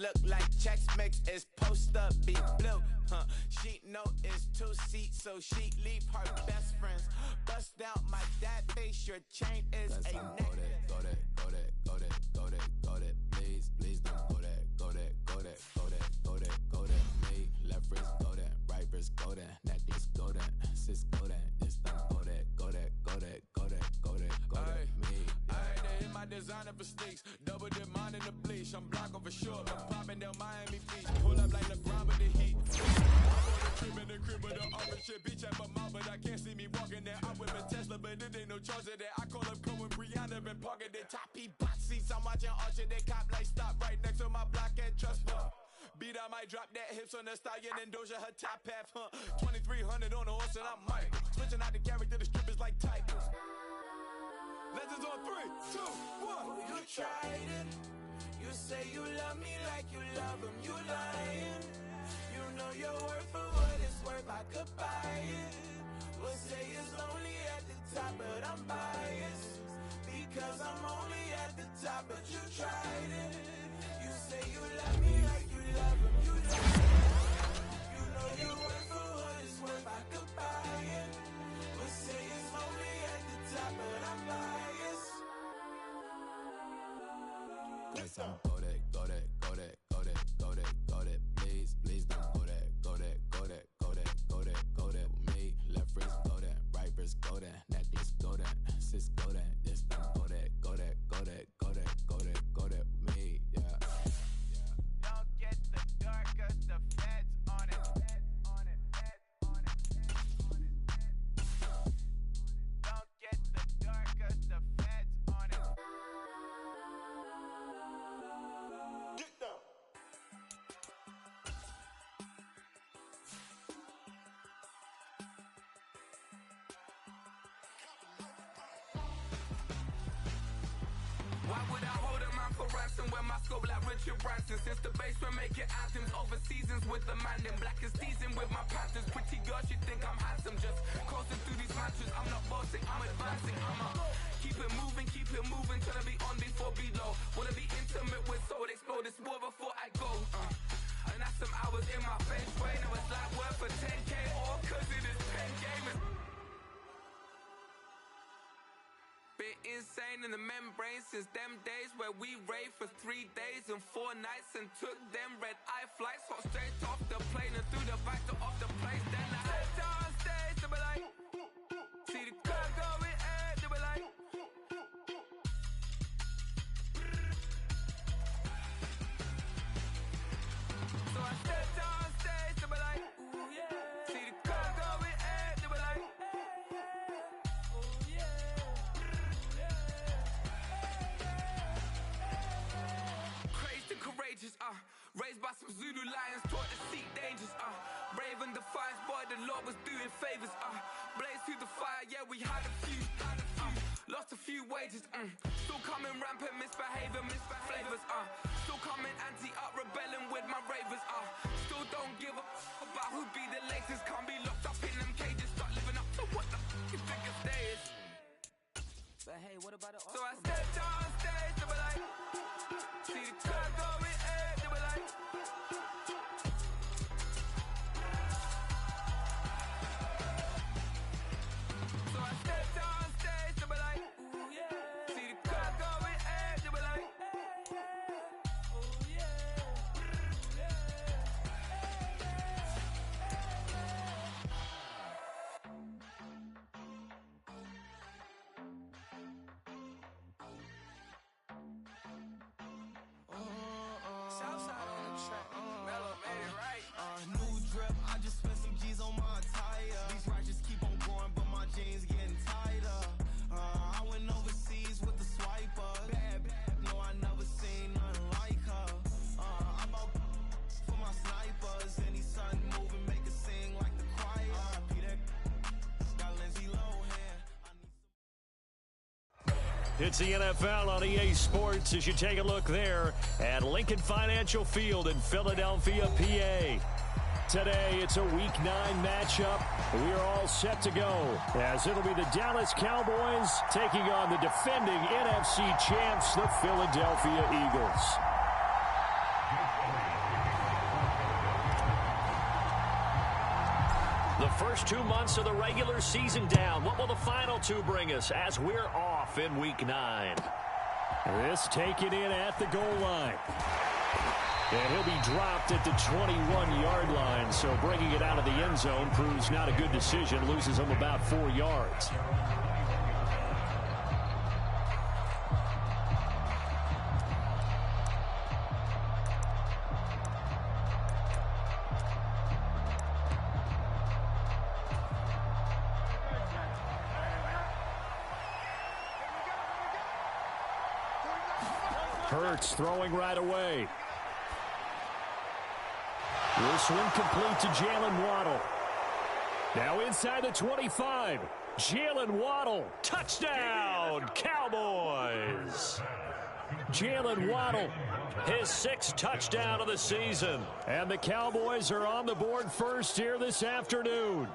look like checks mix is post up be blue. She know it's 2 seats, so she leave her best friends. Bust down my dad face, your chain is a neck. Go that, please, please don't go that, me, left wrist go that, right wrist go that, necklace go that, sis go that, this thing go that, me. Ayy, they hit my designer for sneaks, double the mine in the bleach, I'm blocking for sure, I'm popping down Miami Beach, pull up like LeBron with the heat. In the crib with the orange shit, bitch at my mouth, but I can't see me walking there. I whip a Tesla, but it ain't no charge of that. I call up Cohen, Brianna, been parking the top box seats. I'm watching Archer, they cop like stop right next to my block at Trust Fund. Beat, I might drop that hips on the stallion and Doja her top half, 2300 on the horse and I'm Mike. Switching out the character, the strippers like Tigers. Legends on 3, 2, 1. You tried it. You say you love me like you love him. You lying. You know your worth for what it's worth. I could buy it. We'll say it's lonely at the top, but I'm biased because I'm only at the top. But you tried it. You say you love me like you love him. You lying. You know your worth for what it's worth. I could buy it. We'll say it's lonely at the top, but I'm biased. Go that, please, please don't go that, me, left wrist go that, right wrist go that, necklace go that, sis go that, this thing go that, me, yeah. Don't get the dark 'cause the feds on it. Don't get the dark 'cause the feds on it. Get down. Why would I hold a man for ransom when my scope like Richard Branson? Since the basement making anthems over seasons with the man in black is seasoned with my Panthers. Pretty girl, she think I'm handsome. Just coasting through these matches. I'm not bossing, I'm advancing. Keep it moving, trying to be on before below. Wanna be intimate with soul, explode this war before I go. And that's some hours in my bench way. Now it's like worth for 10K all 'cause it is pen gaming. Been insane in the membrane since them days where we raved for 3 days and 4 nights and took them red eye flights, hot straight off the plane and through the back door of the place. Then I stepped on stage to be like, see the crowd going ahead to be like. So I stepped on stage to be like, ooh yeah. See the crowd going ahead to be like, ooh yeah. Crazed and courageous, raised by some Zulu lions, taught to seek dangers, brave and defiant, boy, the Lord was doing favors, blaze through the fire, yeah, we had a few, lost a few wages, still coming rampant, misbehavior, flavors, still coming anti-up, rebelling with my ravers, still don't give a about who be the latest, can't be locked up in them cages, start living up to what the you think it's days. But hey, what about the So I stepped on stage to be like, see the crowd going ahead to be like. So I stepped on stage to be like, ooh yeah. See the crowd going ahead to be like, ooh yeah. Southside on the track. Mellow made it right. New drip, I just spent some G's on my attire. These righteous keep on going, but my jeans getting tighter. I went overseas with the swiper. Bad, no, I never seen nothing like her. I bought for my snipers. Any son moving, make it sing like the choir. Peter got Lindsay Lohan. It's the NFL on EA Sports as you take a look there at Lincoln Financial Field in Philadelphia, PA. Today, it's a Week 9 matchup. We are all set to go as it'll be the Dallas Cowboys taking on the defending NFC champs, the Philadelphia Eagles. The first 2 months of the regular season down. What will the final two bring us as we're off in Week 9? This taken in at the goal line. And he'll be dropped at the 21-yard line, so bringing it out of the end zone proves not a good decision. Loses him about 4 yards. Hurts throwing right away. This one complete to Jalen Waddle. Now inside the 25. Jalen Waddle. Touchdown, Cowboys. Jalen Waddle, his 6th touchdown of the season. And the Cowboys are on the board first here this afternoon.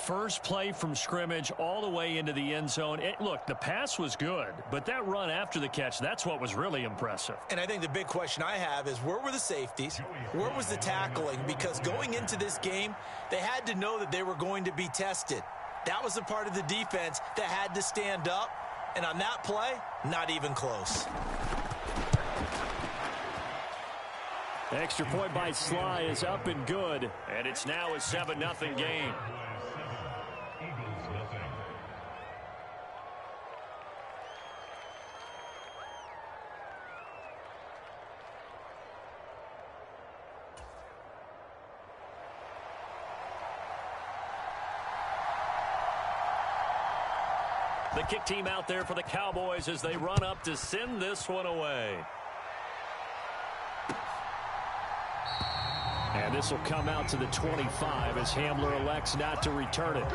First play from scrimmage all the way into the end zone. Look, the pass was good, but that run after the catch, that's what was really impressive. And I think the big question I have is where were the safeties? Where was the tackling? Because going into this game, they had to know that they were going to be tested. That was a part of the defense that had to stand up. And on that play, not even close. Extra point by Sly is up and good, and it's now a 7-0 game. The kick team out there for the Cowboys as they run up to send this one away. And this will come out to the 25 as Hamler elects not to return it.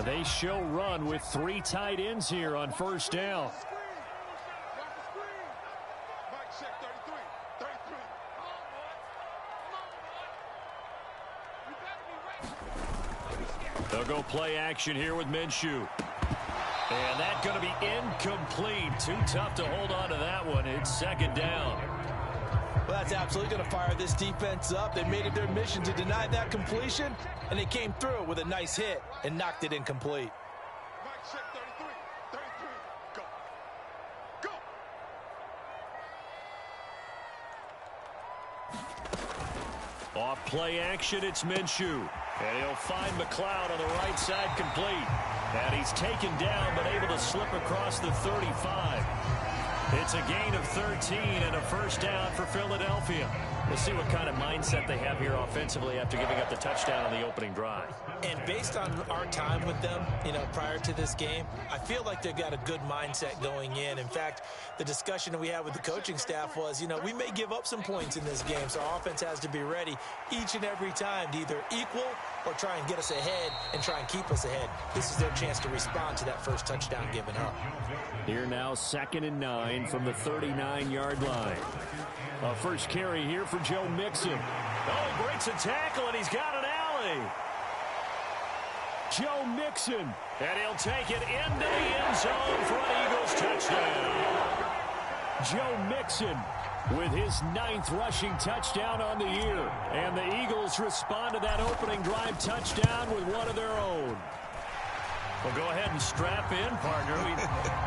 They show run with 3 tight ends here on first down. They'll go play action here with Minshew. And that's going to be incomplete. Too tough to hold on to that one. It's 2nd down. Well, that's absolutely going to fire this defense up. They made it their mission to deny that completion, and they came through with a nice hit and knocked it incomplete. Off play action, it's Minshew. And he'll find McLeod on the right side complete. And he's taken down but able to slip across the 35. It's a gain of 13 and a first down for Philadelphia. We'll see what kind of mindset they have here offensively after giving up the touchdown on the opening drive. And based on our time with them, prior to this game, I feel like they've got a good mindset going in. In fact, the discussion that we had with the coaching staff was, we may give up some points in this game, so our offense has to be ready each and every time to either equal or try and get us ahead and try and keep us ahead. This is their chance to respond to that first touchdown given up. Here now, 2nd and 9 from the 39-yard line. A first carry here for Joe Mixon. Oh, he breaks a tackle, and he's got an alley. Joe Mixon, and he'll take it into the end zone for an Eagles touchdown. Joe Mixon with his 9th rushing touchdown on the year. And the Eagles respond to that opening drive touchdown with one of their own. Well, go ahead and strap in, partner.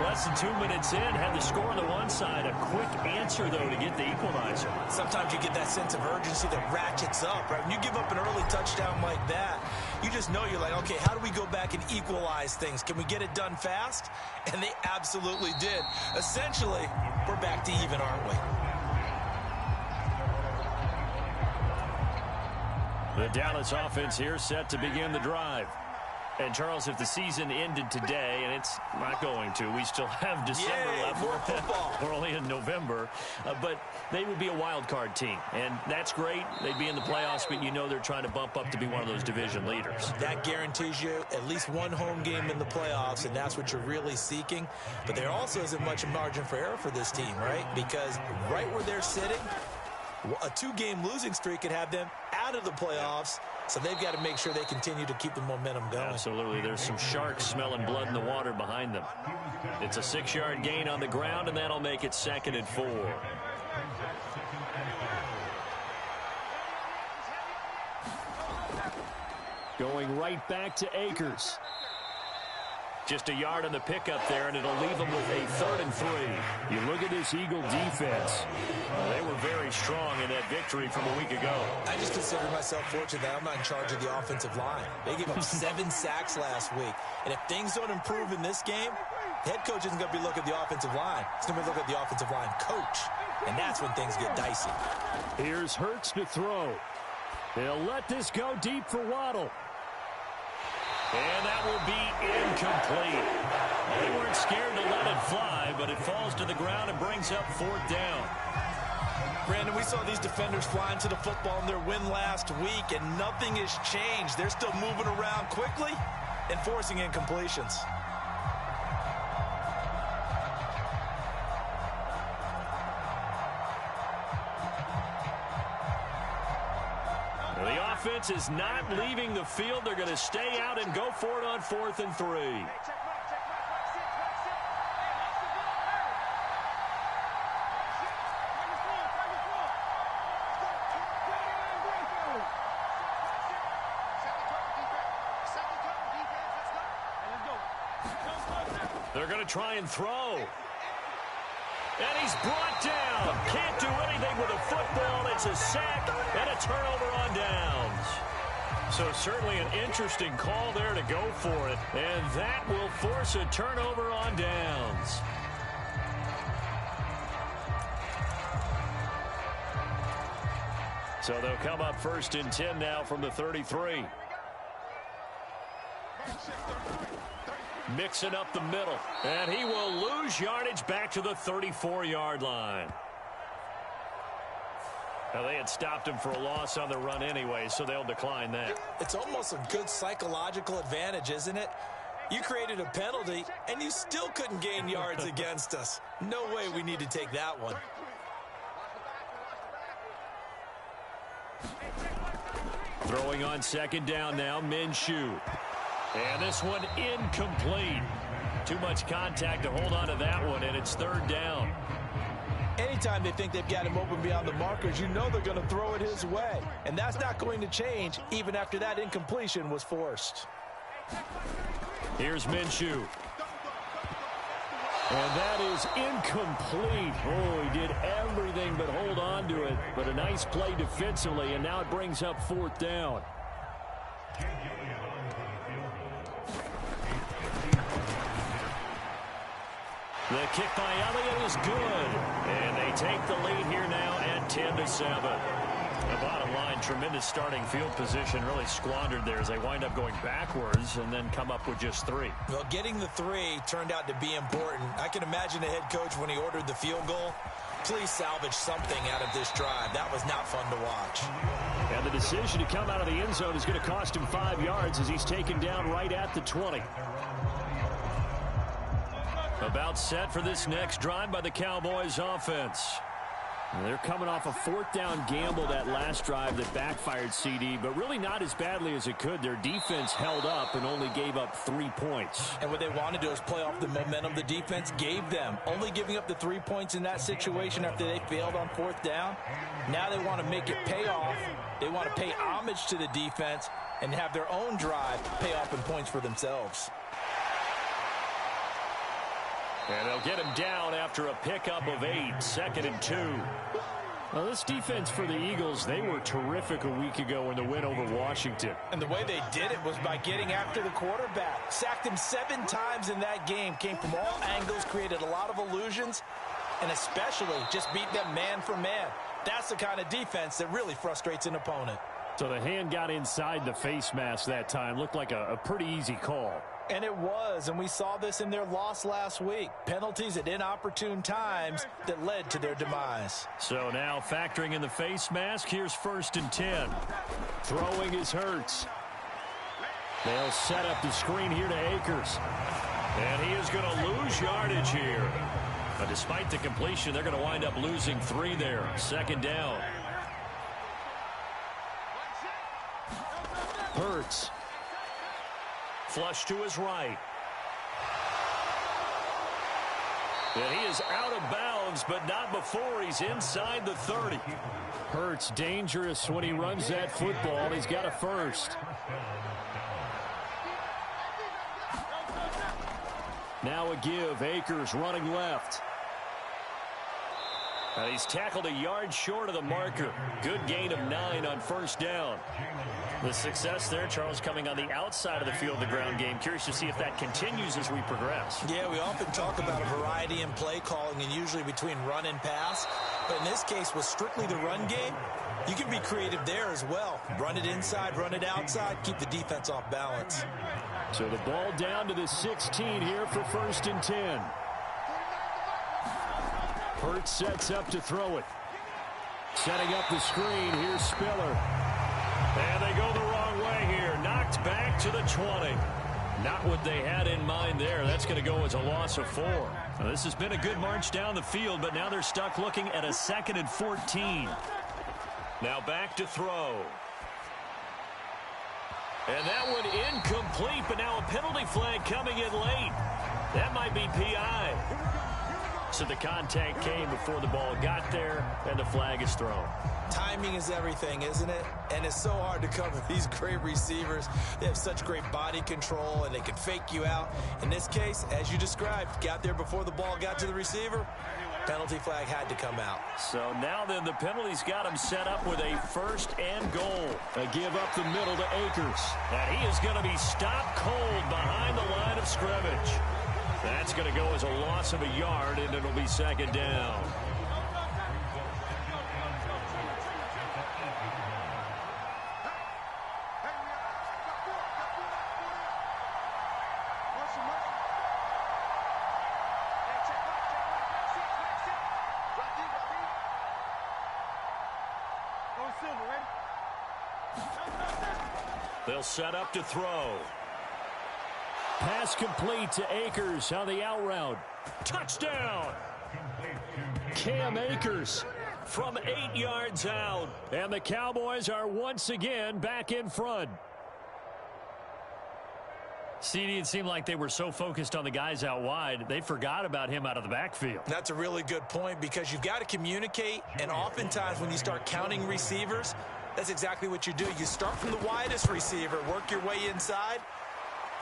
Less than 2 minutes in, had the score on the one side. A quick answer, though, to get the equalizer. Sometimes you get that sense of urgency that ratchets up, right? When you give up an early touchdown like that, you just know you're like, okay, how do we go back and equalize things? Can we get it done fast? And they absolutely did. Essentially, we're back to even, aren't we? The Dallas offense here set to begin the drive. And, Charles, if the season ended today, and it's not going to, we still have December left. More football. We're only in November. But they would be a wild card team. And that's great. They'd be in the playoffs, but you know they're trying to bump up to be one of those division leaders. That guarantees you at least one home game in the playoffs, and that's what you're really seeking. But there also isn't much margin for error for this team, right? Because right where they're sitting, A 2-game losing streak could have them out of the playoffs, so they've got to make sure they continue to keep the momentum going. Absolutely. There's some sharks smelling blood in the water behind them. It's a 6-yard gain on the ground, and that'll make it 2nd and 4. Going right back to Akers. Just a yard on the pickup there, and it'll leave them with a 3rd and 3. You look at this Eagle defense. They were very strong in that victory from a week ago. I just consider myself fortunate that I'm not in charge of the offensive line. They gave up 7 sacks last week. And if things don't improve in this game, the head coach isn't going to be looking at the offensive line. He's going to be looking at the offensive line coach. And that's when things get dicey. Here's Hurts to throw. They'll let this go deep for Waddle. And that will be incomplete. They weren't scared to let it fly, but it falls to the ground and brings up 4th down. Brandon, we saw these defenders flying to the football in their win last week, and nothing has changed. They're still moving around quickly and forcing incompletions. The offense is not leaving the field. They're going to stay out and go for it on 4th and 3. They're going to try and throw. And he's brought down. Can't do anything with a football. It's a sack and a turnover on downs. So certainly an interesting call there to go for it. And that will force a turnover on downs. So they'll come up 1st and 10 now from the 33. Mixing up the middle. And he will lose yardage back to the 34-yard line. Now, they had stopped him for a loss on the run anyway, so they'll decline that. It's almost a good psychological advantage, isn't it? You created a penalty, and you still couldn't gain yards against us. No way we need to take that one. Throwing on 2nd down now, Minshew. And this one incomplete. Too much contact to hold on to that one, and it's 3rd down. Anytime they think they've got him open beyond the markers, you know they're going to throw it his way. And that's not going to change even after that incompletion was forced. Here's Minshew. And that is incomplete. Oh, he did everything but hold on to it. But a nice play defensively, and now it brings up 4th down. The kick by Elliott is good. And they take the lead here now at 10-7. The bottom line, tremendous starting field position, really squandered there as they wind up going backwards and then come up with just 3. Well, getting the 3 turned out to be important. I can imagine the head coach when he ordered the field goal. Please salvage something out of this drive. That was not fun to watch. And the decision to come out of the end zone is going to cost him 5 yards as he's taken down right at the 20. About set for this next drive by the Cowboys offense. They're coming off a 4th down gamble that last drive that backfired, CD, but really not as badly as it could. Their defense held up and only gave up 3 points. And what they want to do is play off the momentum the defense gave them. Only giving up the 3 points in that situation after they failed on 4th down. Now they want to make it pay off. They want to pay homage to the defense and have their own drive pay off in points for themselves. And they'll get him down after a pickup of 8, 2nd and 2. Well, this defense for the Eagles, they were terrific a week ago in the win over Washington. And the way they did it was by getting after the quarterback. Sacked him 7 times in that game. Came from all angles, created a lot of illusions, and especially just beat them man for man. That's the kind of defense that really frustrates an opponent. So the hand got inside the face mask that time. Looked like a pretty easy call. And it was, and we saw this in their loss last week. Penalties at inopportune times that led to their demise. So now factoring in the face mask, here's 1st and 10. Throwing is Hurts. They'll set up the screen here to Akers. And he is going to lose yardage here. But despite the completion, they're going to wind up losing 3 there. 2nd down. Hurts. Flush to his right. And he is out of bounds, but not before he's inside the 30. Hurts dangerous when he runs that football. He's got a first. Now a give. Akers running left. And he's tackled a yard short of the marker. Good gain of 9 on first down. The success there, Charles, coming on the outside of the field of the ground game. Curious to see if that continues as we progress. Yeah, we often talk about a variety in play calling and usually between run and pass. But in this case, with strictly the run game, you can be creative there as well. Run it inside, run it outside, keep the defense off balance. So the ball down to the 16 here for 1st and 10. Hurts sets up to throw it. Setting up the screen, here's Spiller. And they go the wrong way here. Knocked back to the 20. Not what they had in mind there. That's going to go as a loss of 4. Now, this has been a good march down the field, but now they're stuck looking at a 2nd and 14. Now back to throw. And that one incomplete, but now a penalty flag coming in late. That might be PI. So the contact came before the ball got there, and the flag is thrown. Timing is everything, isn't it? And it's so hard to cover these great receivers. They have such great body control, and they can fake you out. In this case, as you described, got there before the ball got to the receiver. Penalty flag had to come out. So now then the penalty's got him set up with a 1st and goal. A give up the middle to Akers. And he is going to be stopped cold behind the line of scrimmage. That's going to go as a loss of a yard, and it'll be 2nd down. They'll set up to throw. Pass complete to Akers on the out route. Touchdown! Cam Akers from 8 yards out. And the Cowboys are once again back in front. CD, it seemed like they were so focused on the guys out wide, they forgot about him out of the backfield. That's a really good point because you've got to communicate, and oftentimes when you start counting receivers, that's exactly what you do. You start from the widest receiver, work your way inside.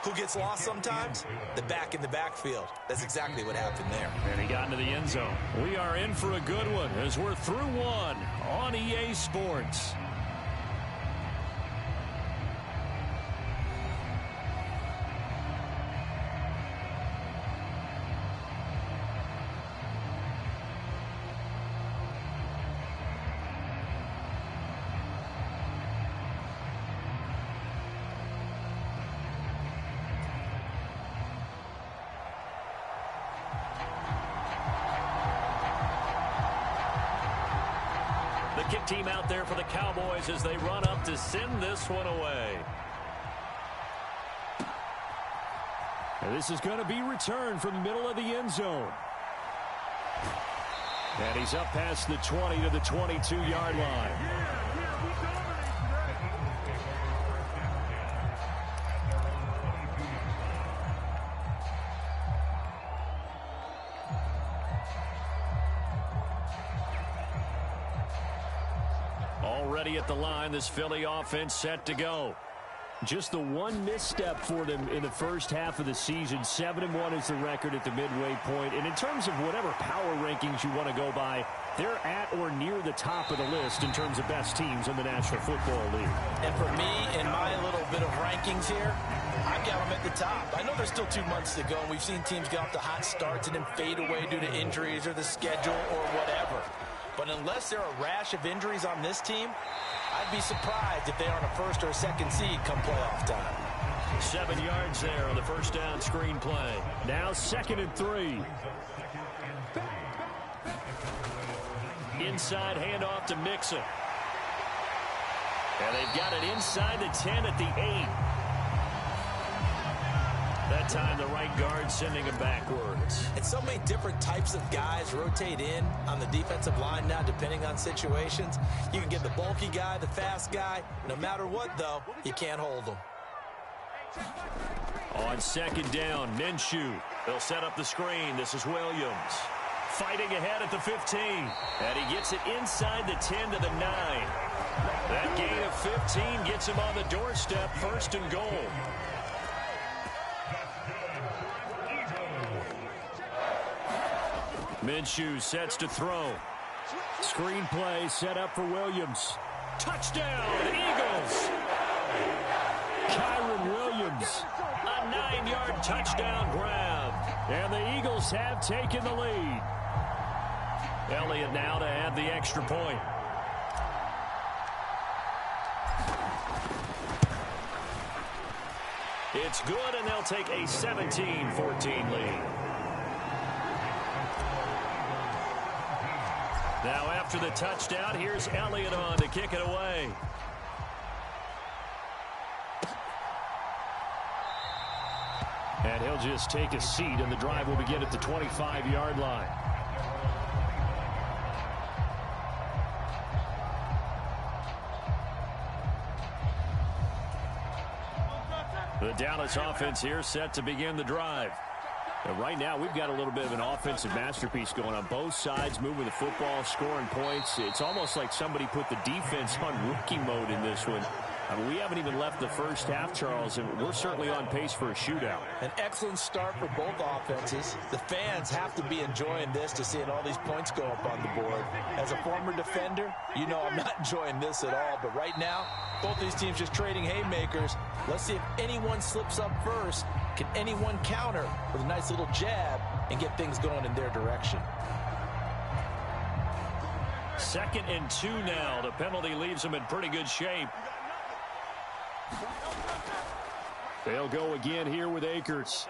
Who gets lost sometimes? The back in the backfield. That's exactly what happened there. And he got into the end zone. We are in for a good one as we're through one on EA Sports. Kick team out there for the Cowboys as they run up to send this one away. And this is going to be returned from the middle of the end zone. And he's up past the 20 to the 22-yard line. Already at the line, this Philly offense set to go. Just the one misstep for them in the first half of the season. 7-1 is the record at the midway point. And in terms of whatever power rankings you want to go by, they're at or near the top of the list in terms of best teams in the National Football League. And for me, in my little bit of rankings here, I've got them at the top. I know there's still 2 months to go, and we've seen teams get off to hot starts and then fade away due to injuries or the schedule or whatever. But unless there are a rash of injuries on this team, I'd be surprised if they aren't a first or a second seed come playoff time. 7 yards there on the first down screen play. Now 2nd and 3. Inside handoff to Mixon. And they've got it inside the 10 at the 8. That That time the right guard sending him backwards. And so many different types of guys rotate in on the defensive line now, depending on situations. You can get the bulky guy, the fast guy. No matter what, though, you can't hold them. On second down, Minshew. They'll set up the screen. This is Williams. Fighting ahead at the 15. And he gets it inside the 10 to the 9. That gain of 15 gets him on the doorstep, 1st and goal. Minshew sets to throw. Screen play set up for Williams. Touchdown, Eagles! Kyron Williams, a 9-yard touchdown grab. And the Eagles have taken the lead. Elliott now to add the extra point. It's good, and they'll take a 17-14 lead. Now after the touchdown, here's Elliott on to kick it away. And he'll just take a seat, and the drive will begin at the 25-yard line. The Dallas offense here set to begin the drive. And right now, we've got a little bit of an offensive masterpiece going on. Both sides moving the football, scoring points. It's almost like somebody put the defense on rookie mode in this one. I mean, we haven't even left the first half, Charles, and we're certainly on pace for a shootout. An excellent start for both offenses. The fans have to be enjoying this to seeing all these points go up on the board. As a former defender, you know I'm not enjoying this at all. But right now, both these teams just trading haymakers. Let's see if anyone slips up first. Can anyone counter with a nice little jab and get things going in their direction? 2nd and 2 now. The penalty leaves them in pretty good shape. They'll go again here with Akers.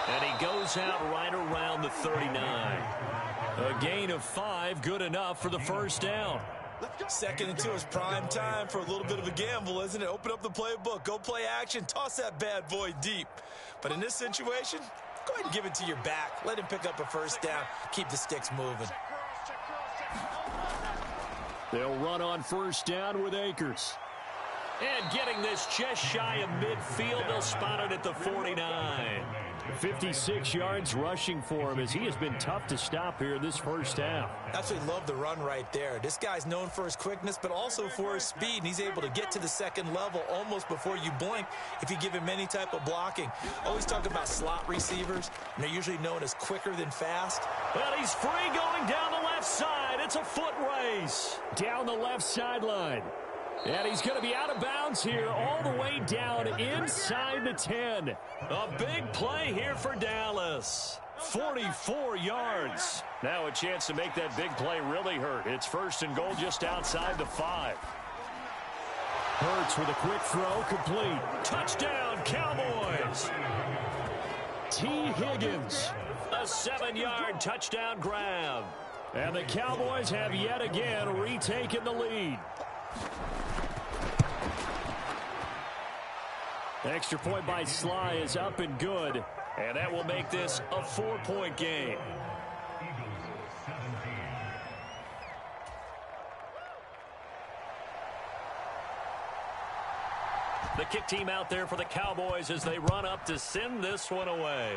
And he goes out right around the 39. A gain of 5, good enough for the first down. 2nd and 2 is prime time for a little bit of a gamble, isn't it? Open up the playbook, go play action, toss that bad boy deep. But in this situation, go ahead and give it to your back. Let him pick up a first down. Keep the sticks moving. They'll run on first down with Akers. And getting this just shy of midfield, they'll spot it at the 49. 56 yards rushing for him as he has been tough to stop here in this first half. Absolutely love the run right there. This guy's known for his quickness, but also for his speed. And he's able to get to the second level almost before you blink if you give him any type of blocking. Always talk about slot receivers, and they're usually known as quicker than fast. Well, he's free going down the left side. It's a foot race down the left sideline. And he's going to be out of bounds here all the way down inside the 10. A big play here for Dallas. 44 yards. Now a chance to make that big play really hurt. It's 1st and goal just outside the 5. Hurts with a quick throw, complete. Touchdown, Cowboys. T. Higgins, a 7-yard touchdown grab. And the Cowboys have yet again retaken the lead. Extra point by Sly is up and good, and that will make this a 4-point game. The kick team out there for the Cowboys as they run up to send this one away.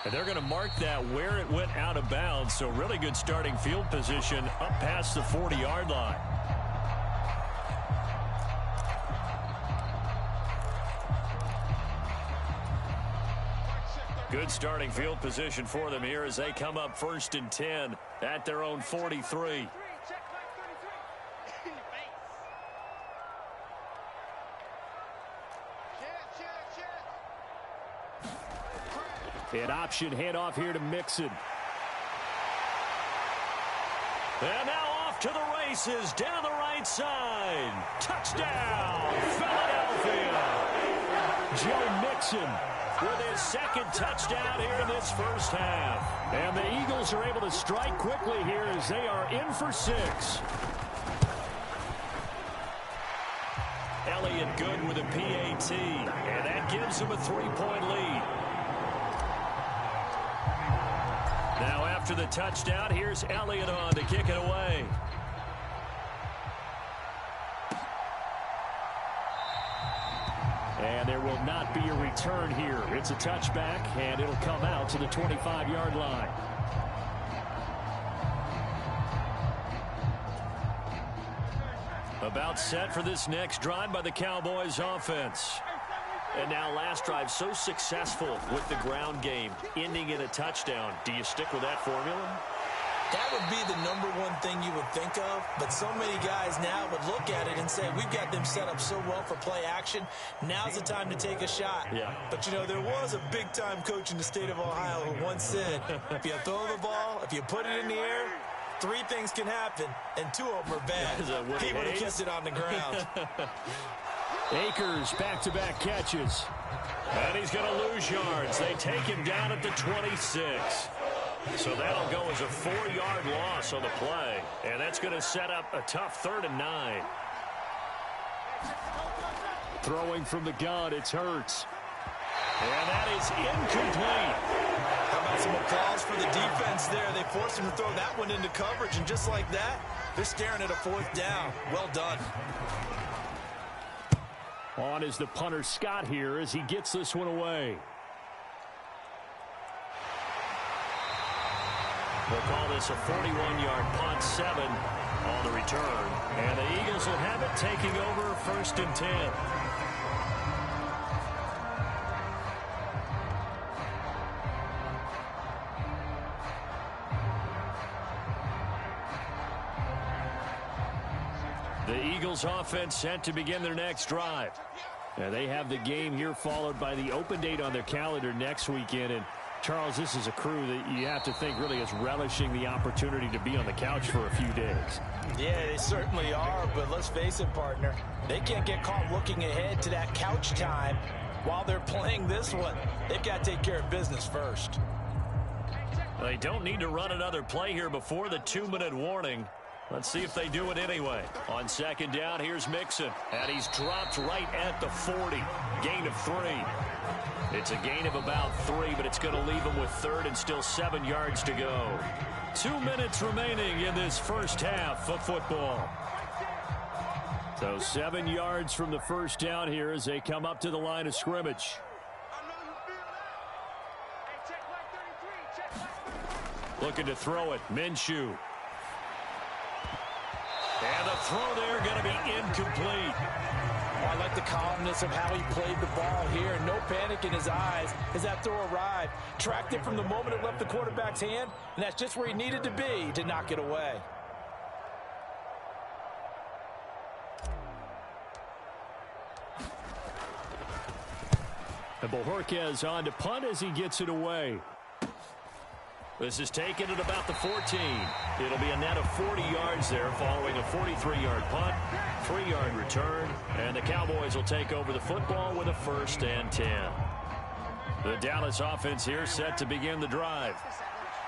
And they're going to mark that where it went out of bounds, so really good starting field position up past the 40-yard line. Good starting field position for them here as they come up 1st and 10 at their own 43. An option handoff here to Mixon. And now off to the races down the right side. Touchdown, Philadelphia. Joe Mixon with his 2nd touchdown here in this first half. And the Eagles are able to strike quickly here as they are in for 6. Elliott good with a PAT, and that gives him a 3-point lead. after the touchdown. Here's Elliott on to kick it away. And there will not be a return here. It's a touchback, and it'll come out to the 25-yard line. About set for this next drive by the Cowboys offense. And now last drive so successful with the ground game, ending in a touchdown. Do you stick with that formula? That would be the number one thing you would think of, but so many guys now would look at it and say, we've got them set up so well for play action. Now's the time to take a shot. Yeah. But, you know, there was a big-time coach in the state of Ohio who once said, if you throw the ball, if you put it in the air, 3 things can happen, and 2 of them are bad. He would have kept it on the ground. Akers back-to-back catches. And he's going to lose yards. They take him down at the 26. So that'll go as a 4-yard loss on the play. And that's going to set up a tough 3rd and 9. Throwing from the gun, it's Hurts. And that is incomplete. How about some applause for the defense there? They forced him to throw that one into coverage, and just like that, they're staring at a 4th down. Well done. On is the punter Scott here as he gets this one away. We'll call this a 41-yard punt, 7 on the return. And the Eagles will have it, taking over 1st and 10. The Eagles offense set to begin their next drive. And they have the game here followed by the open date on their calendar next weekend. And Charles, this is a crew that you have to think really is relishing the opportunity to be on the couch for a few days. Yeah, they certainly are, but let's face it, partner. They can't get caught looking ahead to that couch time while they're playing this one. They've got to take care of business first. They don't need to run another play here before the 2-minute warning. Let's see if they do it anyway. On 2nd down, here's Mixon. And he's dropped right at the 40. Gain of 3. It's a gain of about 3, but it's going to leave him with 3rd and still 7 yards to go. 2 minutes remaining in this first half of football. So 7 yards from the first down here as they come up to the line of scrimmage. Looking to throw it. Minshew. And the throw there going to be incomplete. I like the calmness of how he played the ball here. No panic in his eyes as that throw arrived. Tracked it from the moment it left the quarterback's hand, and that's just where he needed to be to knock it away. And Bojorquez on to punt as he gets it away. This is taken at about the 14. It'll be a net of 40 yards there following a 43-yard punt, 3-yard return, and the Cowboys will take over the football with a 1st and 10. The Dallas offense here set to begin the drive.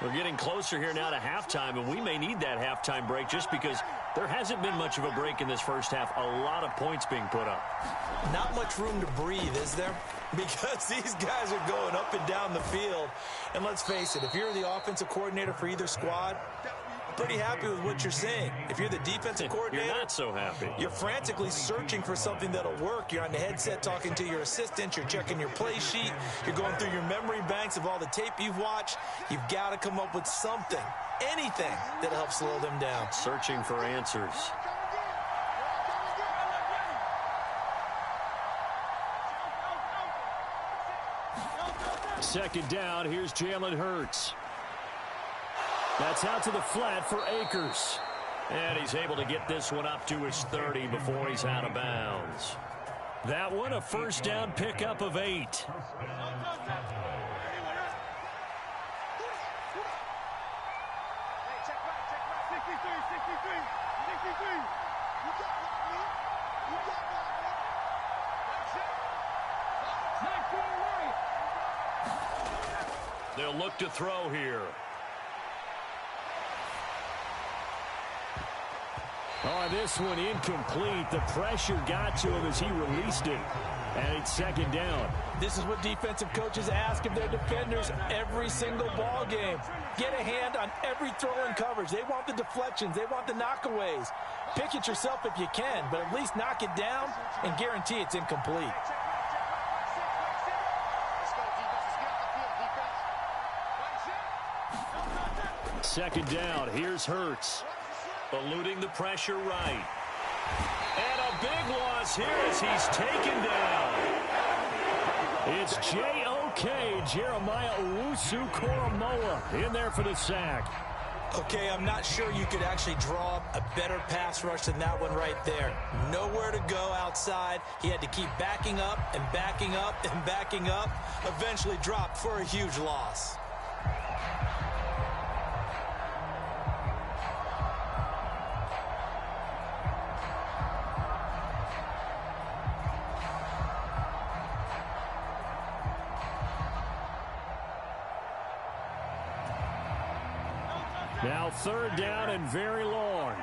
We're getting closer here now to halftime, and we may need that halftime break just because there hasn't been much of a break in this first half. A lot of points being put up. Not much room to breathe, is there? Because these guys are going up and down the field. And let's face it, if you're the offensive coordinator for either squad, pretty happy with what you're seeing. If you're the defensive coordinator, you're not so happy. You're frantically searching for something that'll work. You're on the headset talking to your assistant. You're checking your play sheet. You're going through your memory banks of all the tape you've watched. You've got to come up with something, anything that'll help slow them down. Searching for answers. Second down, here's Jalen Hurts. That's out to the flat for Akers. And he's able to get this one up to his 30 before he's out of bounds. That one, a first down pickup of 8. They'll look to throw here. Oh, this one incomplete. The pressure got to him as he released it. And it's second down. This is what defensive coaches ask of their defenders every single ball game. Get a hand on every throw and coverage. They want the deflections. They want the knockaways. Pick it yourself if you can, but at least knock it down and guarantee it's incomplete. Second down. Here's Hurts. Eluding the pressure right. And a big loss here as he's taken down. It's J.O.K. Jeremiah Owusu-Koramoah in there for the sack. Okay, I'm not sure you could actually draw up a better pass rush than that one right there. Nowhere to go outside. He had to keep backing up and backing up and backing up. Eventually dropped for a huge loss. Now third down and very long.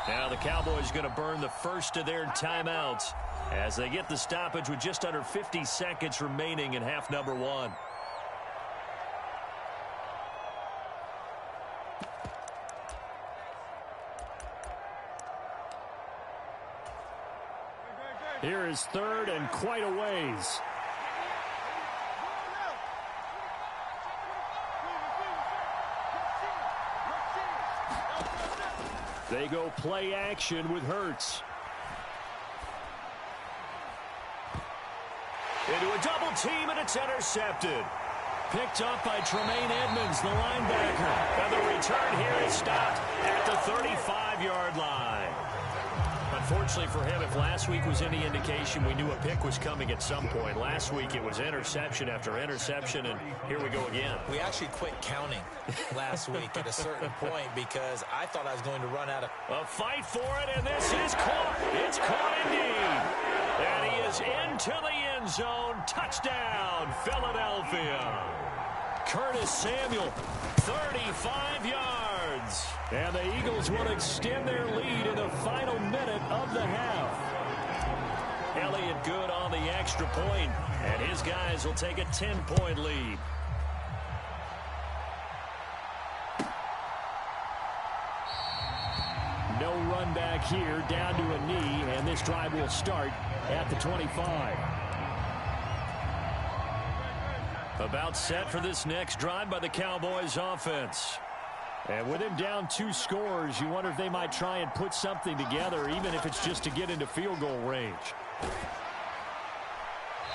Now the Cowboys going to burn the first of their timeouts as they get the stoppage with just under 50 seconds remaining in half number one. Here is third and quite a ways. They go play action with Hurts. Into a double team, and it's intercepted. Picked up by Tremaine Edmonds, the linebacker. And the return here is stopped at the 35-yard line. Unfortunately for him, if last week was any indication, we knew a pick was coming at some point. Last week it was interception after interception, and here we go again. We actually quit counting last week at a certain point because I thought I was going to run out of... A fight for it, and this is caught. It's caught indeed. And he is into the end zone. Touchdown, Philadelphia. Curtis Samuel, 35 yards. And the Eagles will extend their lead in the final minute of the half. Elliott good on the extra point, and his guys will take a 10-point lead. No run back here, down to a knee, and this drive will start at the 25. About set for this next drive by the Cowboys offense. And with him down 2 scores, you wonder if they might try and put something together, even if it's just to get into field goal range.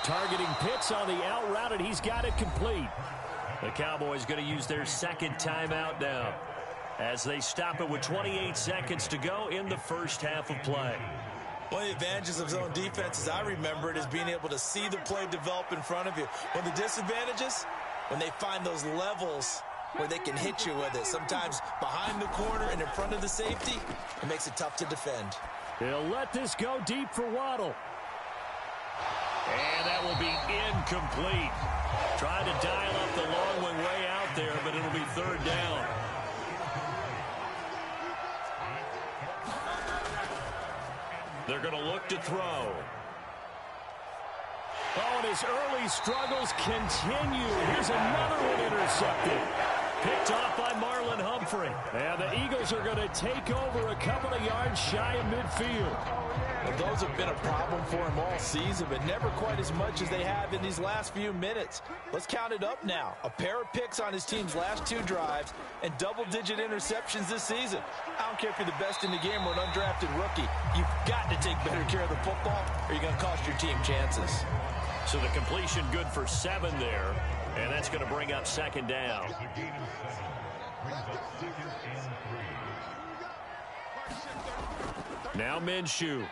Targeting Pitts on the out route, and he's got it complete. The Cowboys going to use their second timeout now as they stop it with 28 seconds to go in the first half of play. One of the advantages of zone defense, as I remember it, is being able to see the play develop in front of you. One of the disadvantages, when they find those levels where they can hit you with it. Sometimes behind the corner and in front of the safety, it makes it tough to defend. He'll let this go deep for Waddle. And that will be incomplete. Trying to dial up the long one way out there, but it'll be third down. They're going to look to throw. Oh, and his early struggles continue. Here's another one intercepted. Picked off by Marlon Humphrey. And the Eagles are going to take over a couple of yards shy of midfield. Well, those have been a problem for him all season, but never quite as much as they have in these last few minutes. Let's count it up now. A pair of picks on his team's last 2 drives and double-digit interceptions this season. I don't care if you're the best in the game or an undrafted rookie. You've got to take better care of the football or you're going to cost your team chances. So the completion good for 7 there, and that's going to bring up second down. Now Minshew.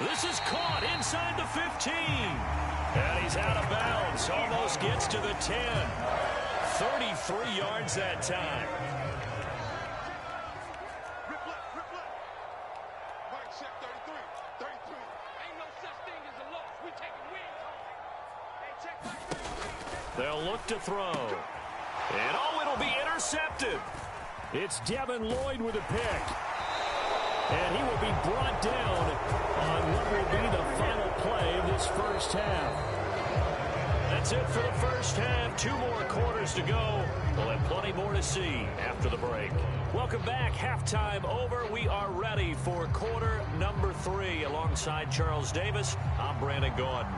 This is caught inside the 15. And he's out of bounds. Almost gets to the 10. 33 yards that time. They'll look to throw. And, it'll be intercepted. It's Devin Lloyd with a pick. And he will be brought down on what will be the final play of this first half. That's it for the first half. 2 more quarters to go. We'll have plenty more to see after the break. Welcome back. Halftime over. We are ready for quarter number 3. Alongside Charles Davis, I'm Brandon Gordon.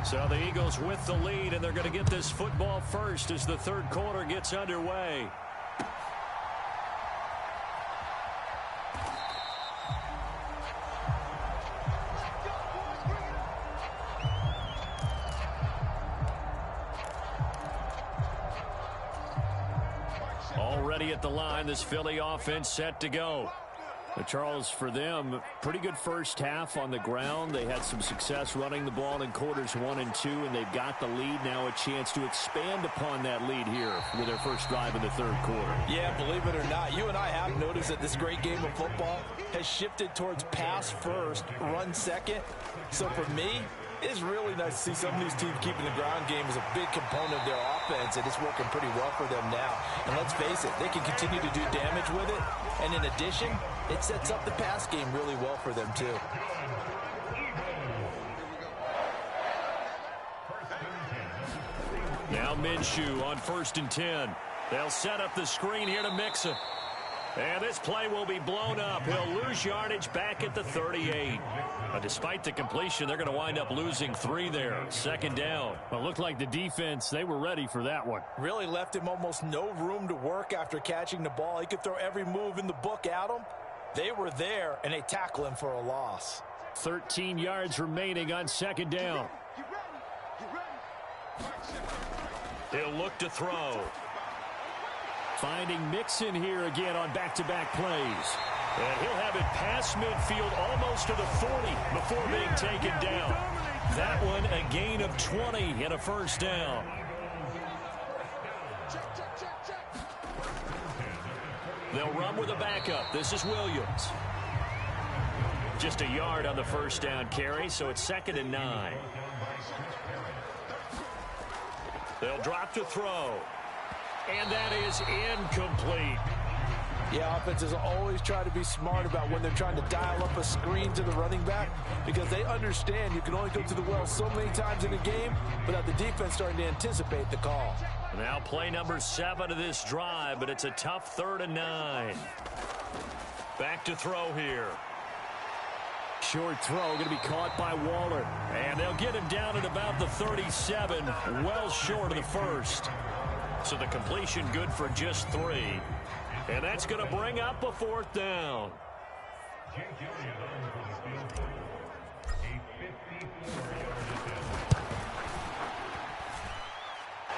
So the Eagles with the lead, and they're going to get this football first as the third quarter gets underway. Already at the line, this Philly offense set to go. Charles, for them, pretty good first half on the ground. They had some success running the ball in quarters 1 and 2, and they've got the lead now, a chance to expand upon that lead here with their first drive in the third quarter. Yeah, believe it or not, you and I have noticed that this great game of football has shifted towards pass first, run second. So for me, it's really nice to see some of these teams keeping the ground game as a big component of their offense, and it's working pretty well for them now. And let's face it, they can continue to do damage with it. And in addition, it sets up the pass game really well for them, too. Now Minshew on 1st and 10. They'll set up the screen here to Mixon. And this play will be blown up. He'll lose yardage back at the 38. But despite the completion, they're going to wind up losing 3 there. 2nd down. Well, it looked like the defense, they were ready for that one. Really left him almost no room to work after catching the ball. He could throw every move in the book at him. They were there, and they tackle him for a loss. 13 yards remaining on 2nd down. He'll look to throw. Finding Mixon here again on back-to-back plays. And he'll have it past midfield almost to the 40 before being taken down. That one a gain of 20 and a first down. They'll run with a backup. This is Williams. Just a yard on the first down carry, so it's 2nd and 9. They'll drop to throw. And that is incomplete. Yeah, offenses always try to be smart about when they're trying to dial up a screen to the running back, because they understand you can only go to the well so many times in a game without the defense starting to anticipate the call. Now play number 7 of this drive, but it's a tough 3rd and 9. Back to throw here. Short throw going to be caught by Waller. And they'll get him down at about the 37, well short of the first. So the completion good for just 3. And that's going to bring up a 4th down.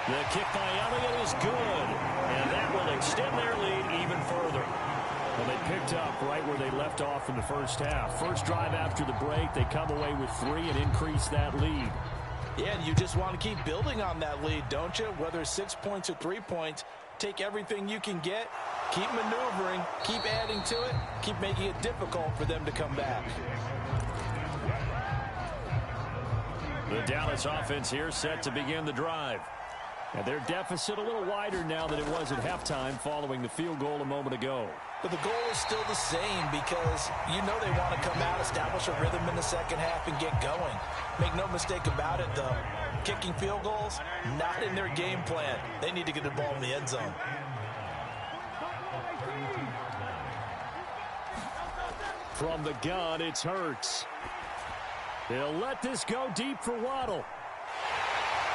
The kick by Elliott is good. And that will extend their lead even further. Well, they picked up right where they left off in the first half. First drive after the break, they come away with 3 and increase that lead. Yeah, and you just want to keep building on that lead, don't you? Whether it's 6 points or 3 points, take everything you can get, keep maneuvering, keep adding to it, keep making it difficult for them to come back. The Dallas offense here set to begin the drive. And their deficit a little wider now than it was at halftime following the field goal a moment ago. But the goal is still the same, because you know they want to come out, establish a rhythm in the second half, and get going. Make no mistake about it, though. Kicking field goals, not in their game plan. They need to get the ball in the end zone. From the gun, it's Hurts. They'll let this go deep for Waddle.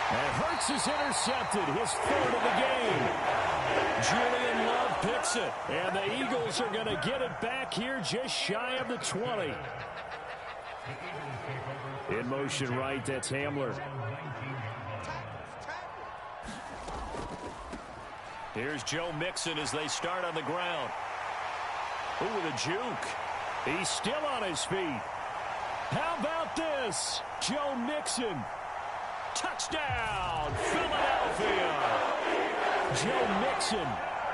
And Hurts is intercepted, his 3rd of the game. Julian Love picks it. And the Eagles are going to get it back here just shy of the 20. In motion right, that's Hamler. Here's Joe Mixon as they start on the ground. Ooh, with a juke. He's still on his feet. How about this? Joe Mixon. Touchdown, Philadelphia. Joe Mixon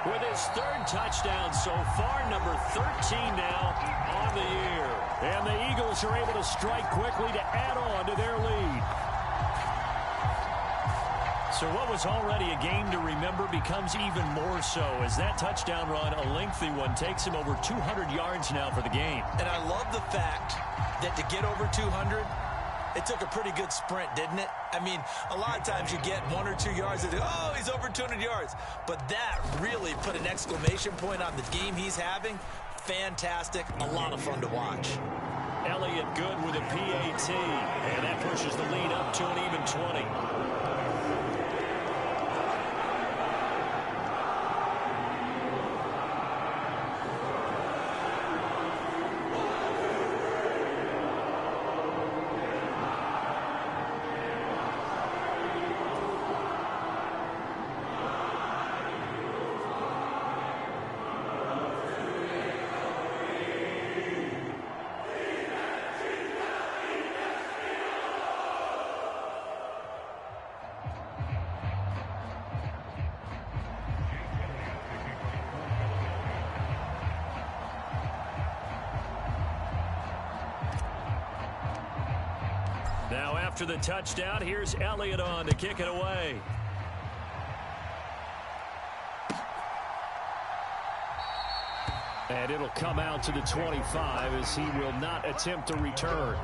with his 3rd touchdown so far, number 13 now on the year. And the Eagles are able to strike quickly to add on to their lead. So what was already a game to remember becomes even more so as that touchdown run, a lengthy one, takes him over 200 yards now for the game. And I love the fact that to get over 200, it took a pretty good sprint, didn't it? I mean, a lot of times you get 1 or 2 yards and oh, he's over 200 yards. But that really put an exclamation point on the game he's having. Fantastic. A lot of fun to watch. Elliott good with a PAT, and that pushes the lead up to an even 20. Now after the touchdown, here's Elliott on to kick it away. And it'll come out to the 25 as he will not attempt a return.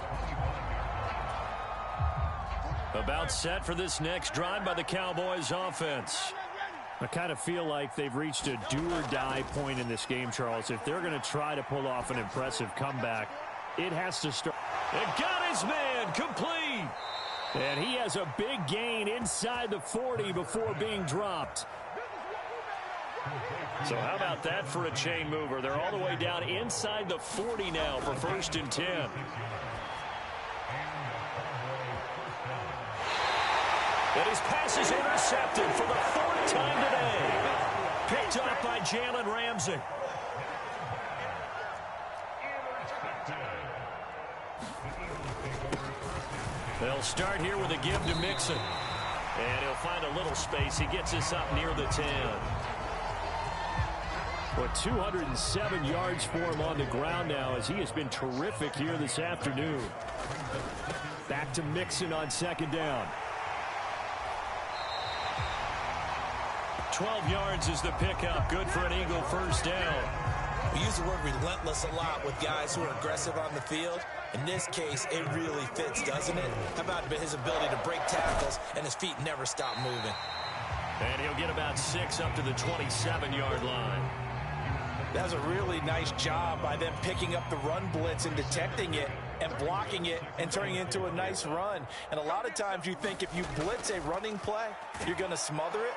About set for this next drive by the Cowboys offense. I kind of feel like they've reached a do-or-die point in this game, Charles. If they're going to try to pull off an impressive comeback, it has to start. And got his man complete. And he has a big gain inside the 40 before being dropped. So how about that for a chain mover? They're all the way down inside the 40 now for 1st and 10. And his pass is intercepted for the 4th time today. Picked up by Jalen Ramsey. They'll start here with a give to Mixon. And he'll find a little space. He gets us up near the 10. Well, 207 yards for him on the ground now as he has been terrific here this afternoon. Back to Mixon on 2nd down. 12 yards is the pickup. Good for an Eagle 1st down. We use the word relentless a lot with guys who are aggressive on the field. In this case, it really fits, doesn't it? How about his ability to break tackles and his feet never stop moving? And he'll get about 6 up to the 27-yard line. That was a really nice job by them picking up the run blitz and detecting it and blocking it and turning it into a nice run. And a lot of times you think if you blitz a running play, you're going to smother it.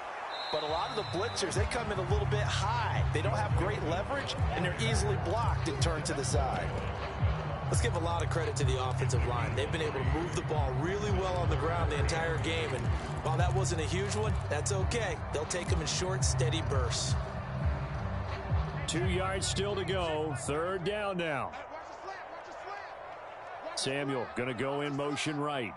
But a lot of the blitzers, they come in a little bit high. They don't have great leverage, and they're easily blocked and turned to the side. Let's give a lot of credit to the offensive line. They've been able to move the ball really well on the ground the entire game. And while that wasn't a huge one, that's okay. They'll take them in short, steady bursts. 2 yards still to go. 3rd down now. Samuel going to go in motion right.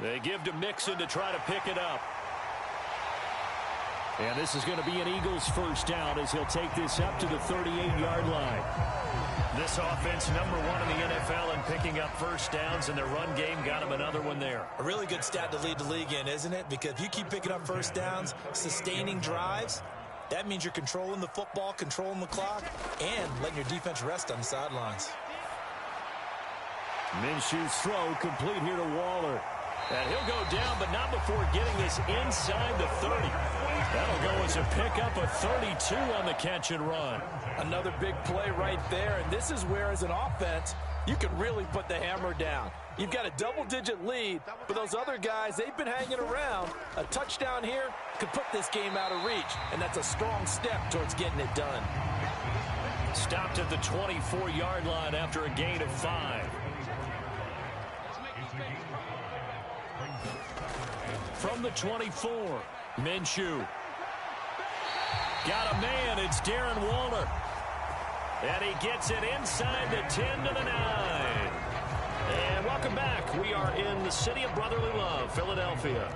They give to Mixon to try to pick it up. And this is going to be an Eagles 1st down as he'll take this up to the 38-yard line. This offense #1 in the NFL in picking up 1st downs, and their run game got him another one there. A really good stat to lead the league in, isn't it? Because if you keep picking up 1st downs, sustaining drives, that means you're controlling the football, controlling the clock, and letting your defense rest on the sidelines. Minshew's throw complete here to Waller. And he'll go down, but not before getting this inside the 30. That'll go as a pickup of 32 on the catch and run. Another big play right there, and this is where, as an offense, you can really put the hammer down. You've got a double-digit lead, but those other guys, they've been hanging around. A touchdown here could put this game out of reach, and that's a strong step towards getting it done. Stopped at the 24-yard line after a gain of 5. From the 24, Minshew. Got a man, it's Darren Waller. And he gets it inside the 10 to the 9. And welcome back. We are in the city of brotherly love, Philadelphia.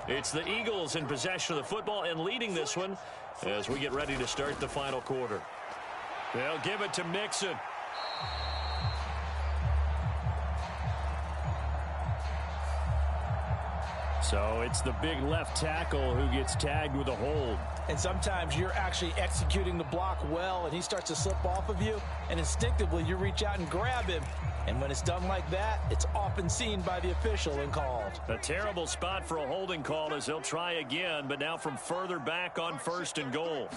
It's the Eagles in possession of the football and leading this one as we get ready to start the final quarter. They'll give it to Mixon. So it's the big left tackle who gets tagged with a hold. And sometimes you're actually executing the block well, and he starts to slip off of you, and instinctively you reach out and grab him. And when it's done like that, it's often seen by the official and called. A terrible spot for a holding call as they'll try again, but now from further back on 1st and goal.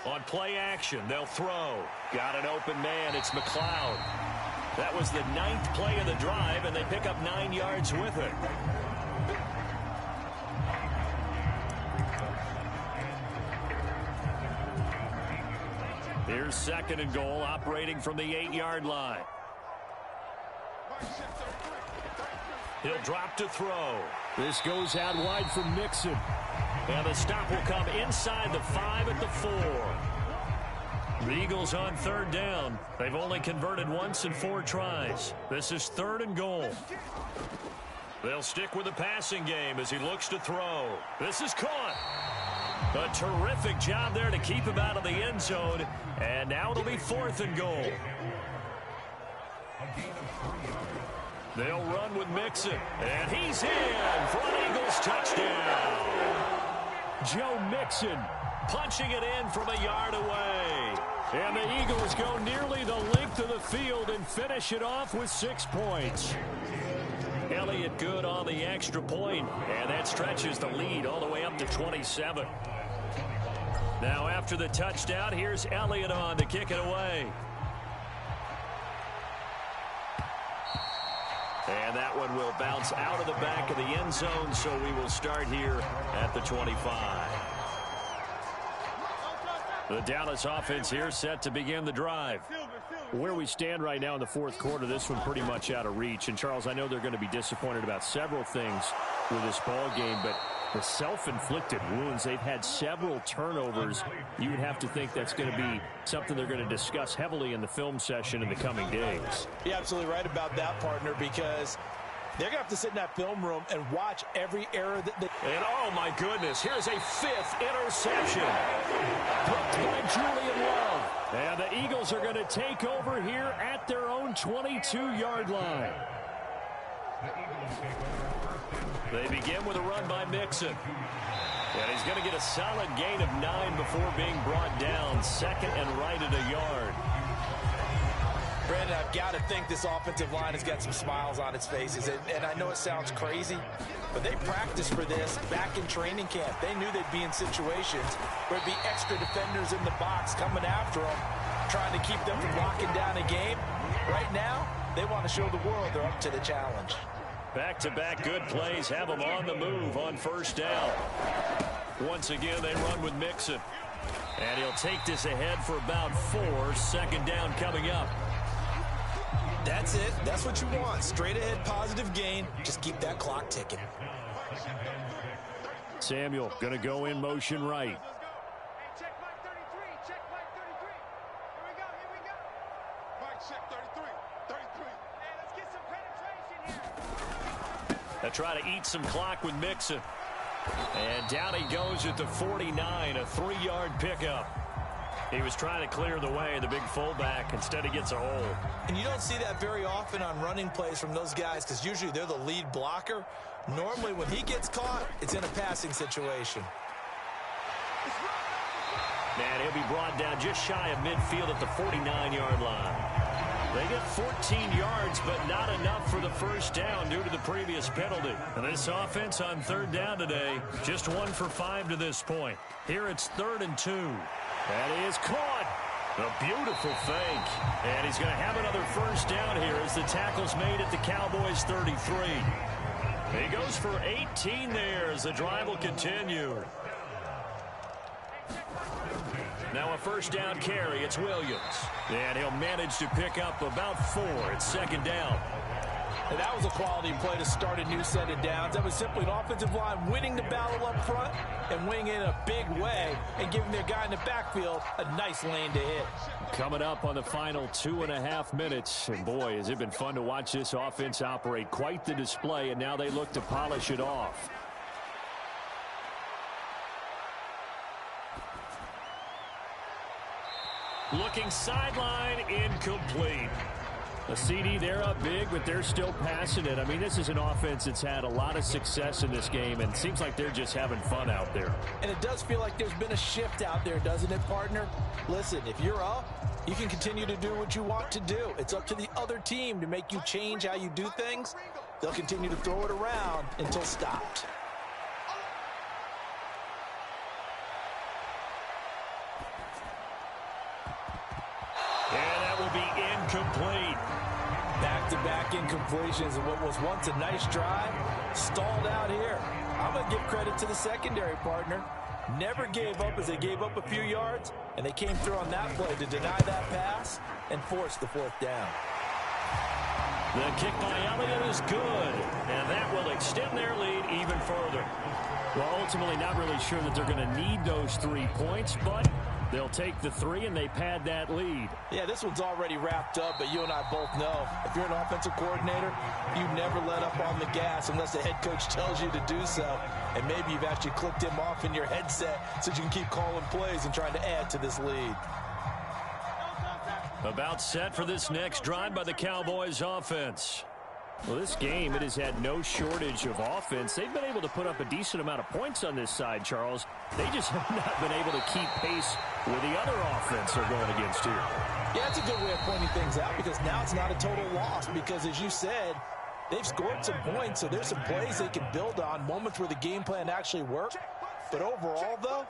On play action, they'll throw. Got an open man. It's McLeod. That was the 9th play of the drive, and they pick up 9 yards with it. Here's 2nd and goal, operating from the 8-yard line. He'll drop to throw. This goes out wide for Mixon. And the stop will come inside the 5 at the 4. The Eagles on 3rd down. They've only converted once in 4 tries. This is 3rd and goal. They'll stick with the passing game as he looks to throw. This is caught. A terrific job there to keep him out of the end zone. And now it'll be 4th and goal. They'll run with Mixon. And he's in for an Eagles touchdown. Joe Mixon punching it in from a yard away. And the Eagles go nearly the length of the field and finish it off with 6 points. Elliott good on the extra point, and that stretches the lead all the way up to 27. Now after the touchdown, here's Elliott on to kick it away. And that one will bounce out of the back of the end zone, so we will start here at the 25. The Dallas offense here set to begin the drive. Where we stand right now in the 4th quarter, this one pretty much out of reach. And, Charles, I know they're going to be disappointed about several things with this ball game, but the self-inflicted wounds, they've had several turnovers. You would have to think that's going to be something they're going to discuss heavily in the film session in the coming days. You're absolutely right about that, partner, because they're going to have to sit in that film room and watch every error that they... And, oh, my goodness, here's a 5th interception. Picked by Julian Love. And the Eagles are going to take over here at their own 22-yard line. They begin with a run by Mixon. And he's going to get a solid gain of 9 before being brought down. 2nd and right at a yard. Brandon, I've got to think this offensive line has got some smiles on its faces. And I know it sounds crazy, but they practiced for this back in training camp. They knew they'd be in situations where there'd be extra defenders in the box coming after them, trying to keep them from locking down a game. Right now, they want to show the world they're up to the challenge. Back-to-back good plays have them on the move on 1st down. Once again, they run with Mixon. And he'll take this ahead for about 4. 2nd down coming up. That's it. That's what you want. Straight ahead positive gain. Just keep that clock ticking. Samuel going to go in motion right. Check Mike 33. Check Mike 33. Here we go. Mike, check 33. 33. Hey, let's get some penetration here. They try to eat some clock with Mixon. And down he goes at the 49, a 3-yard pickup. He was trying to clear the way, the big fullback. Instead, he gets a hold. And you don't see that very often on running plays from those guys because usually they're the lead blocker. Normally, when he gets caught, it's in a passing situation. And he'll be brought down just shy of midfield at the 49-yard line. They get 14 yards, but not enough for the 1st down due to the previous penalty. And this offense on 3rd down today, just 1 for 5 to this point. Here it's 3rd and 2. And he is caught. A beautiful fake. And he's going to have another 1st down here as the tackle's made at the Cowboys' 33. He goes for 18 there as the drive will continue. Now a 1st down carry. It's Williams. And he'll manage to pick up about 4. It's 2nd down. And that was a quality play to start a new set of downs. That was simply an offensive line winning the battle up front and winning in a big way and giving their guy in the backfield a nice lane to hit. Coming up on the final 2.5 minutes. And boy, has it been fun to watch this offense operate. Quite the display, and now they look to polish it off. Looking sideline, incomplete. A CD, they're up big, but they're still passing it. I mean, this is an offense that's had a lot of success in this game, and it seems like they're just having fun out there. And it does feel like there's been a shift out there, doesn't it, partner? Listen, if you're up, you can continue to do what you want to do. It's up to the other team to make you change how you do things. They'll continue to throw it around until stopped. And that will be incomplete. Back-to-back incompletions of what was once a nice drive, stalled out here. I'm going to give credit to the secondary, partner. Never gave up as they gave up a few yards, and they came through on that play to deny that pass and force the fourth down. The kick by Elliott is good, and that will extend their lead even further. Well, ultimately not really sure that they're going to need those 3 points, but they'll take the 3 and they pad that lead. Yeah, this one's already wrapped up, but you and I both know if you're an offensive coordinator, you never let up on the gas unless the head coach tells you to do so. And maybe you've actually clicked him off in your headset so you can keep calling plays and trying to add to this lead. About set for this next drive by the Cowboys offense. Well, this game, it has had no shortage of offense. They've been able to put up a decent amount of points on this side, Charles. They just have not been able to keep pace with the other offense they're going against here. Yeah, that's a good way of pointing things out because now it's not a total loss because, as you said, they've scored some points, so there's some plays they can build on, moments where the game plan actually worked. But overall, though,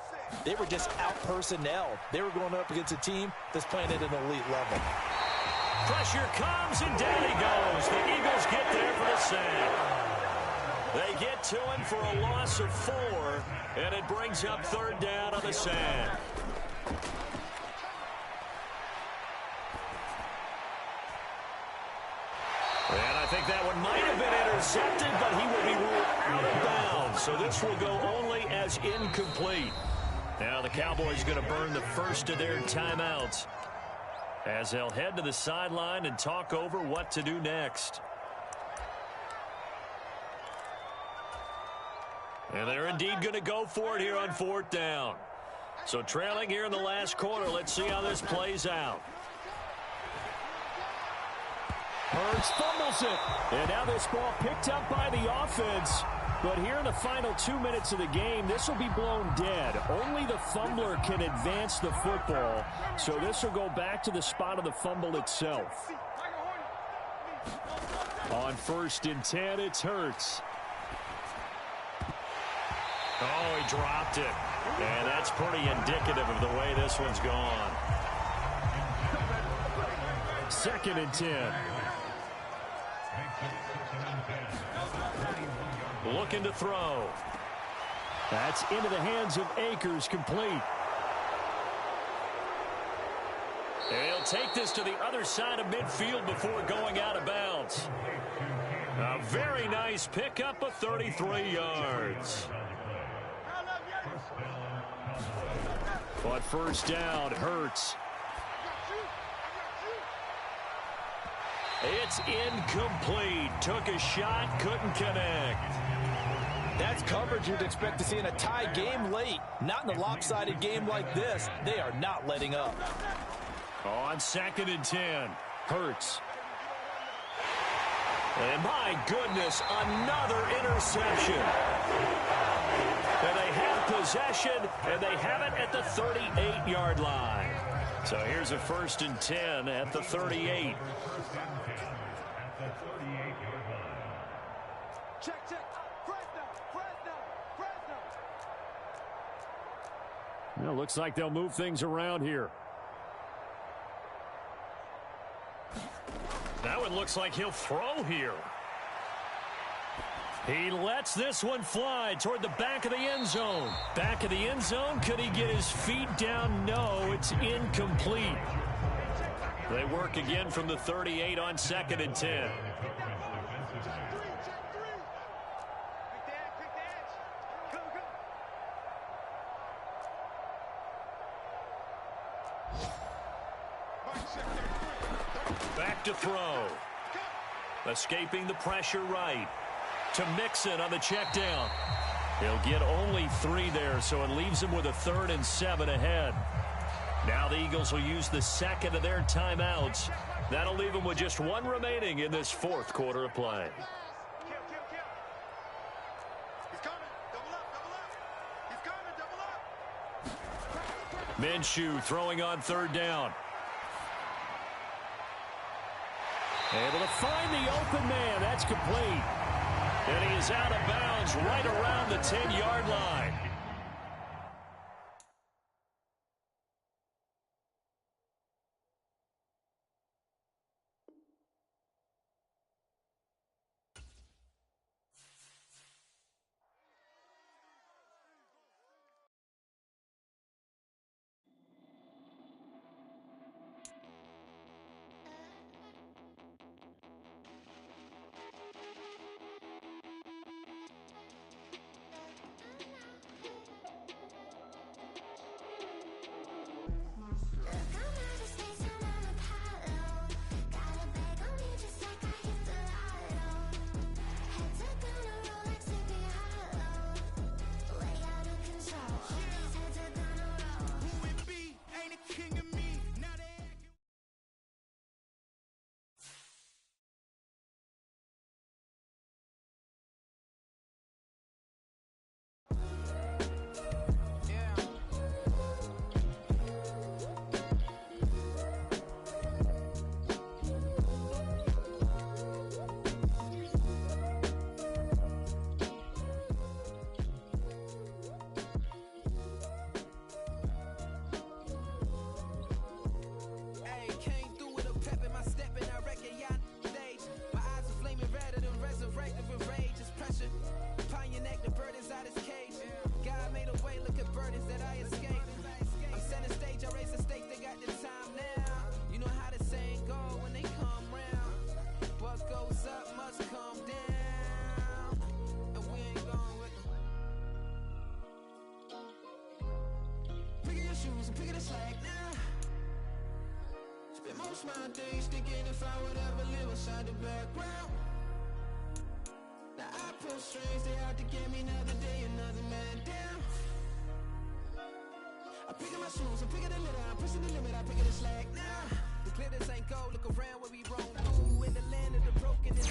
they were just out-personnel. They were going up against a team that's playing at an elite level. Pressure comes, and down he goes. The Eagles get there for the sack. They get to him for a loss of 4, and it brings up third down on the sack. And I think that one might have been intercepted, but he will be ruled out of bounds. So this will go only as incomplete. Now the Cowboys going to burn the first of their timeouts as they'll head to the sideline and talk over what to do next. And they're indeed going to go for it here on fourth down. So trailing here in the last quarter, let's see how this plays out. Hurts fumbles it. And now this ball picked up by the offense. But here in the final 2 minutes of the game, this will be blown dead. Only the fumbler can advance the football. So this will go back to the spot of the fumble itself. On 1st and 10, it's Hurts. Oh, he dropped it. And that's pretty indicative of the way this one's gone. 2nd and 10. Looking to throw. That's into the hands of Akers, complete. And he'll take this to the other side of midfield before going out of bounds. A very nice pickup of 33 yards. But first down, Hurts. It's incomplete. Took a shot, couldn't connect. That's coverage you'd expect to see in a tie game late. Not in a lopsided game like this. They are not letting up. On 2nd and 10, Hurts. And my goodness, another interception. And they have possession, and they have it at the 38-yard line. So here's a 1st and 10 at the 38. Well, looks like they'll move things around here. That one looks like he'll throw here. He lets this one fly toward the back of the end zone. Back of the end zone. Could he get his feet down? No, it's incomplete. They work again from the 38 on 2nd and 10. Back to throw. Escaping the pressure right. To Mixon on the check down. He'll get only 3 there, so it leaves him with a 3rd and 7 ahead. Now the Eagles will use the second of their timeouts. That'll leave them with just one remaining in this fourth quarter of play. Minshew throwing on third down. Able to find the open man. That's complete. And he is out of bounds right around the 10-yard line. My days thinking if I would ever live inside the background. Now I pull strings, they out to get me another day, another man down. I'm picking my shoes, I'm picking the litter, I'm pushing the limit, I'm picking the slack now. The glitters ain't gold, look around where we roam through. In the land of the broken and the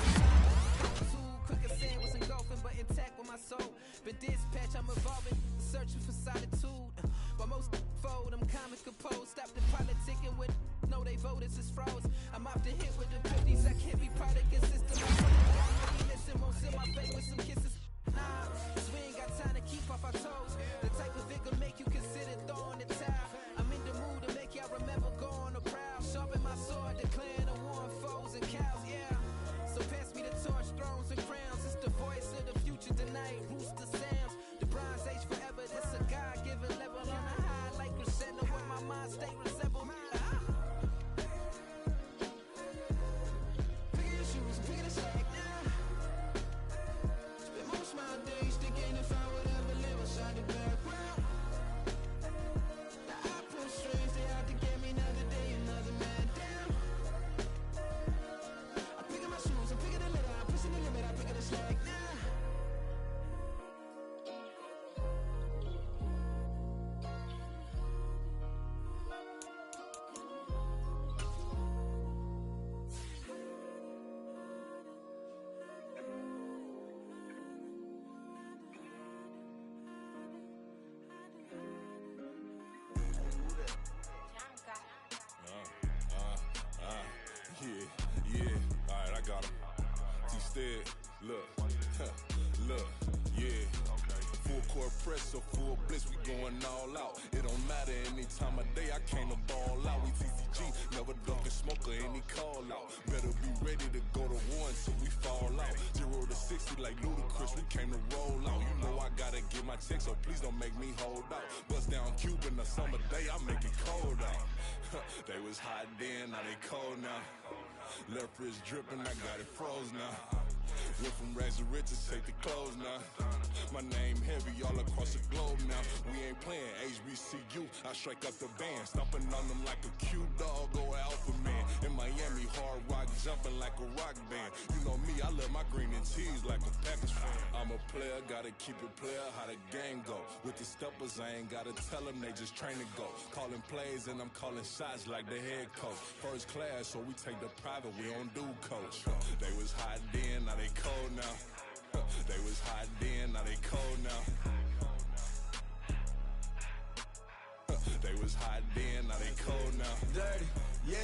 too quick as sand was engulfing, but intact with my soul. Been dispatched, I'm evolving, searching for solitude. But most fold, I'm comic composed. Stop the politicking with no, they voters is froze. I'm off the hit with the 50s. I can't be product consistent. My listen, won't send my face with some kisses. Nah, cause we ain't got time to keep off our toes. The type of vigor make you consider throwing the towel. I'm in the mood to make y'all remember going to proud. Sharpen my sword, declaring the war on foes and cows, yeah. So pass me the torch, thrones and crowns. It's the voice of the future tonight. Rooster sounds. The Bronze Age forever. This a God-given level on a high like crescendo. When my mind state resemble me. Look, yeah. Full court press, so full blitz, we going all out. It don't matter any time of day, I came to ball out. We TCG, never ducking smoker, any call out. Better be ready to go to war until we fall out. 0 to 60 like Ludacris, we came to roll out. You know I gotta get my check, so please don't make me hold out. Bust down Cuban a summer day, I make it cold out. They was hot then, now they cold now. Left wrist dripping, I got it froze now. Went from rags to riches, take the clothes now. My name heavy all across the globe now. We ain't playing HBCU, I strike up the band. Stomping on them like a cute dog or alpha man. In Miami, hard rock jumping like a rock band. You know me, I love my green and tees like a Packers fan. I'm a player, gotta keep it player, how the game go. With the steppers, I ain't gotta tell them, they just train to go. Calling plays and I'm calling shots like the head coach. First class, so we take the private, we don't do coach. They was hot then, now they cold now. They was hot then, now they cold now. They was hot then, now they cold now. Dirty, yeah,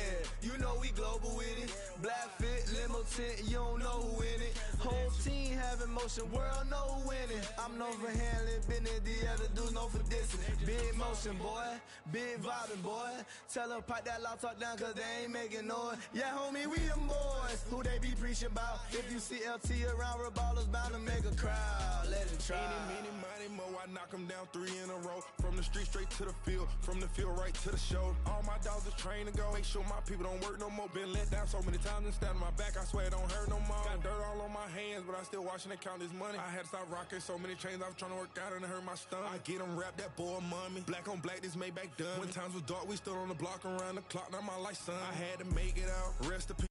you know we global with it. Black fit, limo tint, you don't know who in it. Whole team having motion, world know who winning. I'm known for handling business, the other dudes known for dissing. Big motion, boy, big vibing, boy. Tell her pipe that loud talk down, cause they ain't making noise. Yeah, homie, we them boys, who they be preaching about. If you see LT around, Reballers bound to make a crowd. Let it try. Eeny, meeny, miny, mo, I knock them down 3 in a row. From the street straight to the field, from the field right to the show. All my dogs are trained to go. Make sure my people don't work no more. Been let down so many times and stabbed my back, I swear it don't hurt no more. Got dirt all on my hands, but I still watching it count this money. I had to stop rocking so many chains, I was trying to work out and it hurt my stomach. I get them rap, that boy mommy. Black on black, this Maybach done. When times was dark, we stood on the block around the clock, now my life son. I had to make it out, rest in peace.